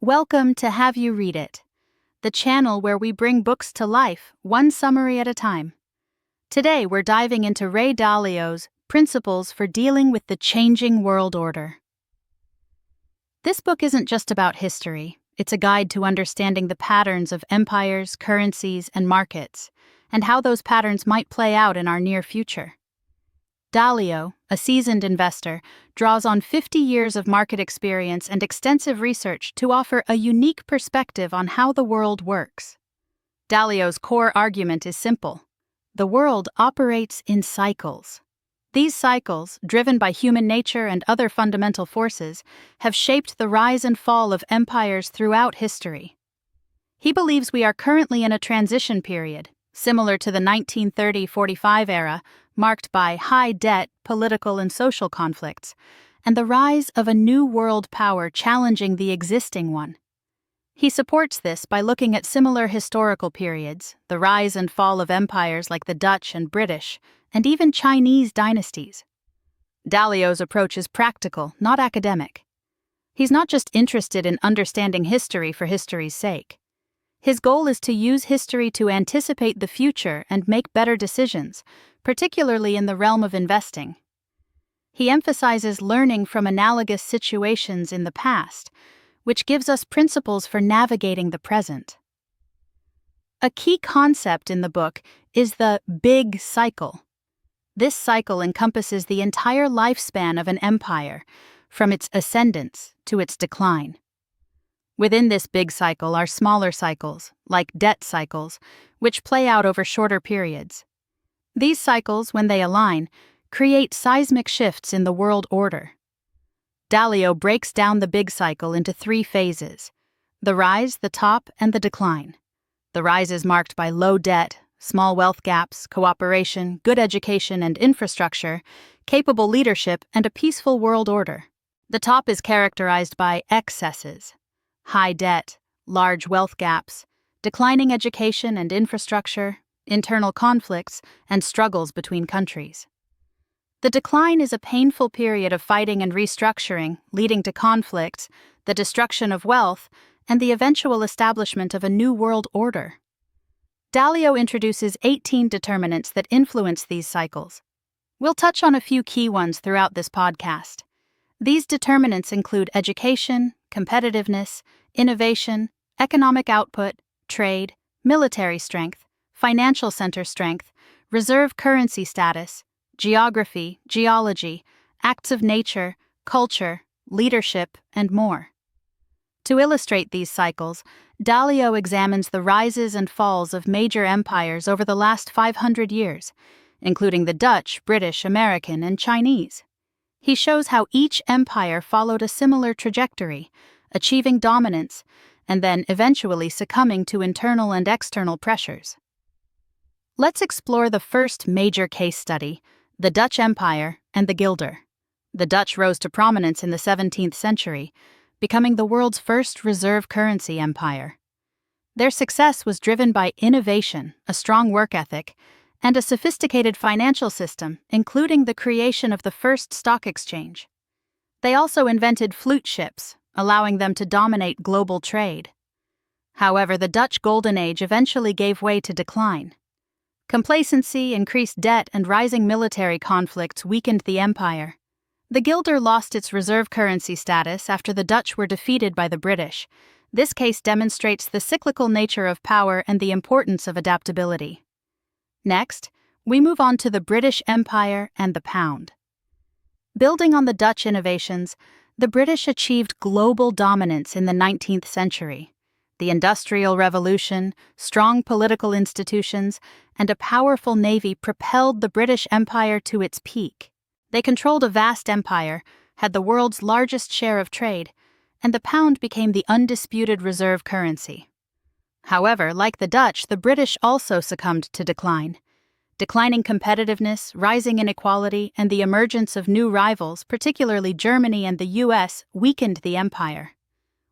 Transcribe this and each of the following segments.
Welcome to Have You Read It, the channel where we bring books to life, one summary at a time. Today we're diving into Ray Dalio's Principles for Dealing with the Changing World Order. This book isn't just about history, it's a guide to understanding the patterns of empires, currencies, and markets, and how those patterns might play out in our near future. Dalio, a seasoned investor, draws on 50 years of market experience and extensive research to offer a unique perspective on how the world works. Dalio's core argument is simple. The world operates in cycles. These cycles, driven by human nature and other fundamental forces, have shaped the rise and fall of empires throughout history. He believes we are currently in a transition period, similar to the 1930-45 era, marked by high debt, political and social conflicts, and the rise of a new world power challenging the existing one. He supports this by looking at similar historical periods, the rise and fall of empires like the Dutch and British, and even Chinese dynasties. Dalio's approach is practical, not academic. He's not just interested in understanding history for history's sake. His goal is to use history to anticipate the future and make better decisions, particularly in the realm of investing. He emphasizes learning from analogous situations in the past, which gives us principles for navigating the present. A key concept in the book is the big cycle. This cycle encompasses the entire lifespan of an empire, from its ascendance to its decline. Within this big cycle are smaller cycles, like debt cycles, which play out over shorter periods. These cycles, when they align, create seismic shifts in the world order. Dalio breaks down the big cycle into three phases: the rise, the top, and the decline. The rise is marked by low debt, small wealth gaps, cooperation, good education and infrastructure, capable leadership, and a peaceful world order. The top is characterized by excesses: high debt, large wealth gaps, declining education and infrastructure, internal conflicts, and struggles between countries. The decline is a painful period of fighting and restructuring, leading to conflicts, the destruction of wealth, and the eventual establishment of a new world order. Dalio introduces 18 determinants that influence these cycles. We'll touch on a few key ones throughout this podcast. These determinants include education, competitiveness, innovation, economic output, trade, military strength, financial center strength, reserve currency status, geography, geology, acts of nature, culture, leadership, and more. To illustrate these cycles, Dalio examines the rises and falls of major empires over the last 500 years, including the Dutch, British, American, and Chinese. He shows how each empire followed a similar trajectory, achieving dominance, and then eventually succumbing to internal and external pressures. Let's explore the first major case study, the Dutch Empire and the guilder. The Dutch rose to prominence in the 17th century, becoming the world's first reserve currency empire. Their success was driven by innovation, a strong work ethic, and a sophisticated financial system, including the creation of the first stock exchange. They also invented flute ships, allowing them to dominate global trade. However, the Dutch Golden Age eventually gave way to decline. Complacency, increased debt, and rising military conflicts weakened the empire. The guilder lost its reserve currency status after the Dutch were defeated by the British. This case demonstrates the cyclical nature of power and the importance of adaptability. Next, we move on to the British Empire and the pound. Building on the Dutch innovations, the British achieved global dominance in the 19th century. The Industrial Revolution, strong political institutions, and a powerful navy propelled the British Empire to its peak. They controlled a vast empire, had the world's largest share of trade, and the pound became the undisputed reserve currency. However, like the Dutch, the British also succumbed to decline. Declining competitiveness, rising inequality, and the emergence of new rivals, particularly Germany and the US, weakened the empire.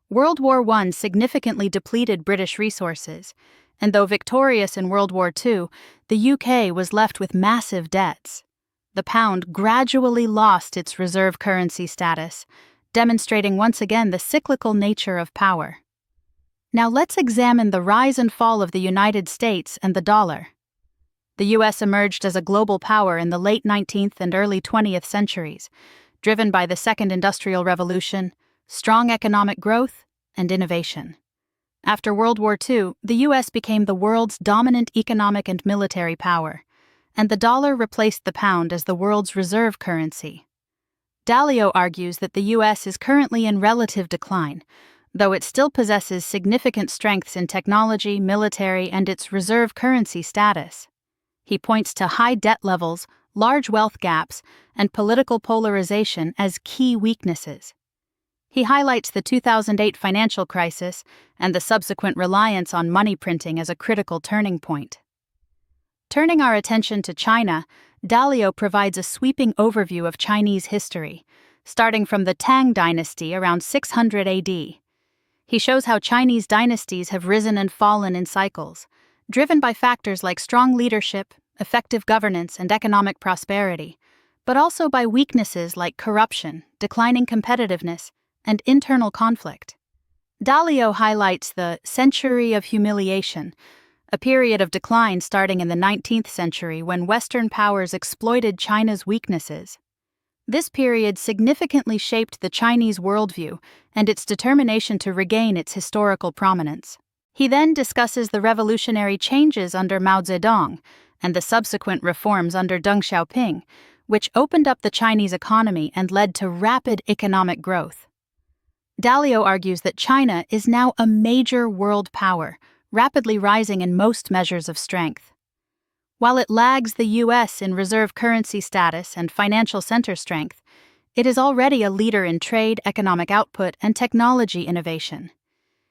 World War I significantly depleted British resources, and though victorious in World War II, the UK was left with massive debts. The pound gradually lost its reserve currency status, demonstrating once again the cyclical nature of power. Now let's examine the rise and fall of the United States and the dollar. The U.S. emerged as a global power in the late 19th and early 20th centuries, driven by the Second Industrial Revolution, strong economic growth, and innovation. After World War II, the U.S. became the world's dominant economic and military power, and the dollar replaced the pound as the world's reserve currency. Dalio argues that the U.S. is currently in relative decline, though it still possesses significant strengths in technology, military, and its reserve currency status. He points to high debt levels, large wealth gaps, and political polarization as key weaknesses. He highlights the 2008 financial crisis and the subsequent reliance on money printing as a critical turning point. Turning our attention to China, Dalio provides a sweeping overview of Chinese history, starting from the Tang dynasty around 600 AD. He shows how Chinese dynasties have risen and fallen in cycles, driven by factors like strong leadership, effective governance, and economic prosperity, but also by weaknesses like corruption, declining competitiveness, and internal conflict. Dalio highlights the Century of Humiliation, a period of decline starting in the 19th century when Western powers exploited China's weaknesses. This period significantly shaped the Chinese worldview and its determination to regain its historical prominence. He then discusses the revolutionary changes under Mao Zedong and the subsequent reforms under Deng Xiaoping, which opened up the Chinese economy and led to rapid economic growth. Dalio argues that China is now a major world power, rapidly rising in most measures of strength. While it lags the U.S. in reserve currency status and financial center strength, it is already a leader in trade, economic output, and technology innovation.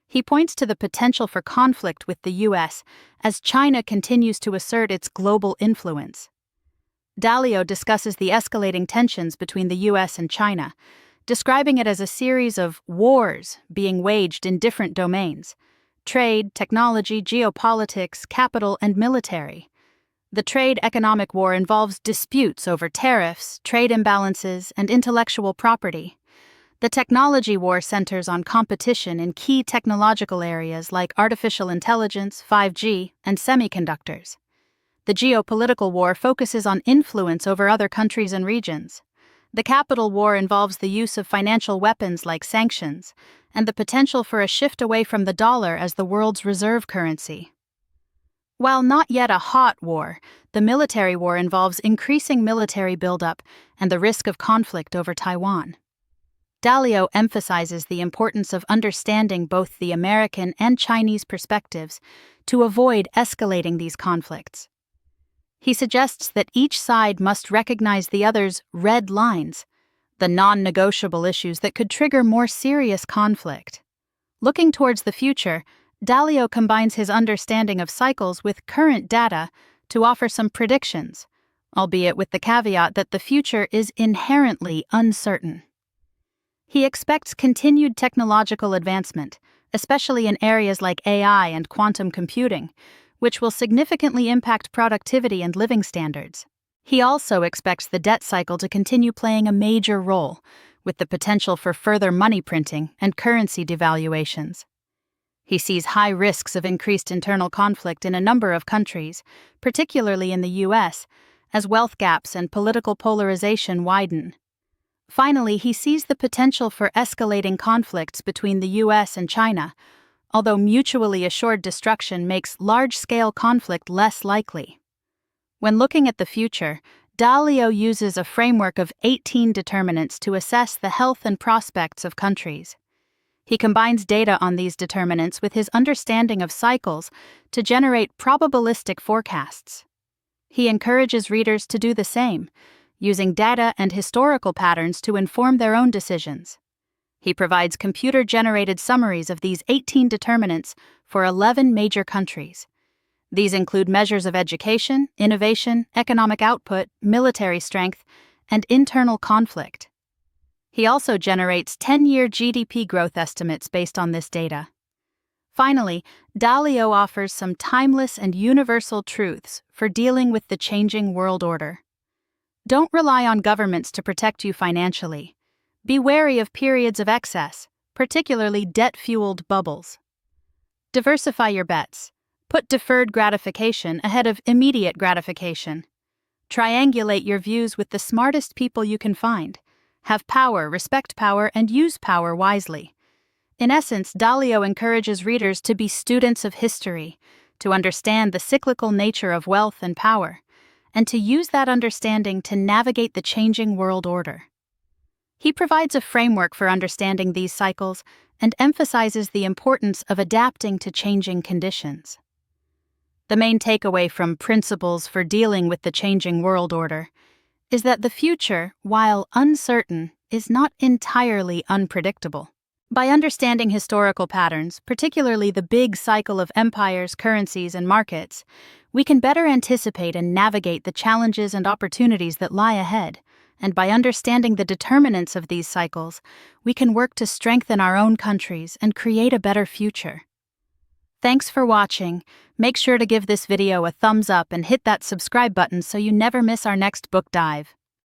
He points to the potential for conflict with the U.S. as China continues to assert its global influence. Dalio discusses the escalating tensions between the U.S. and China, describing it as a series of wars being waged in different domains: trade, technology, geopolitics, capital, and military. The trade-economic war involves disputes over tariffs, trade imbalances, and intellectual property. The technology war centers on competition in key technological areas like artificial intelligence, 5G, and semiconductors. The geopolitical war focuses on influence over other countries and regions. The capital war involves the use of financial weapons like sanctions, and the potential for a shift away from the dollar as the world's reserve currency. While not yet a hot war, the military war involves increasing military buildup and the risk of conflict over Taiwan. Dalio emphasizes the importance of understanding both the American and Chinese perspectives to avoid escalating these conflicts. He suggests that each side must recognize the other's red lines, the non-negotiable issues that could trigger more serious conflict. Looking towards the future, Dalio combines his understanding of cycles with current data to offer some predictions, albeit with the caveat that the future is inherently uncertain. He expects continued technological advancement, especially in areas like AI and quantum computing, which will significantly impact productivity and living standards. He also expects the debt cycle to continue playing a major role, with the potential for further money printing and currency devaluations. He sees high risks of increased internal conflict in a number of countries, particularly in the U.S., as wealth gaps and political polarization widen. Finally, he sees the potential for escalating conflicts between the U.S. and China, although mutually assured destruction makes large-scale conflict less likely. When looking at the future, Dalio uses a framework of 18 determinants to assess the health and prospects of countries. He combines data on these determinants with his understanding of cycles to generate probabilistic forecasts. He encourages readers to do the same, using data and historical patterns to inform their own decisions. He provides computer-generated summaries of these 18 determinants for 11 major countries. These include measures of education, innovation, economic output, military strength, and internal conflict. He also generates 10-year GDP growth estimates based on this data. Finally, Dalio offers some timeless and universal truths for dealing with the changing world order. Don't rely on governments to protect you financially. Be wary of periods of excess, particularly debt-fueled bubbles. Diversify your bets. Put deferred gratification ahead of immediate gratification. Triangulate your views with the smartest people you can find. Have power, respect power, and use power wisely. In essence, Dalio encourages readers to be students of history, to understand the cyclical nature of wealth and power, and to use that understanding to navigate the changing world order. He provides a framework for understanding these cycles and emphasizes the importance of adapting to changing conditions. The main takeaway from Principles for Dealing with the Changing World Order is that the future, while uncertain, is not entirely unpredictable. By understanding historical patterns, particularly the big cycle of empires, currencies, and markets, we can better anticipate and navigate the challenges and opportunities that lie ahead. And by understanding the determinants of these cycles, we can work to strengthen our own countries and create a better future. Thanks for watching. Make sure to give this video a thumbs up and hit that subscribe button so you never miss our next book dive.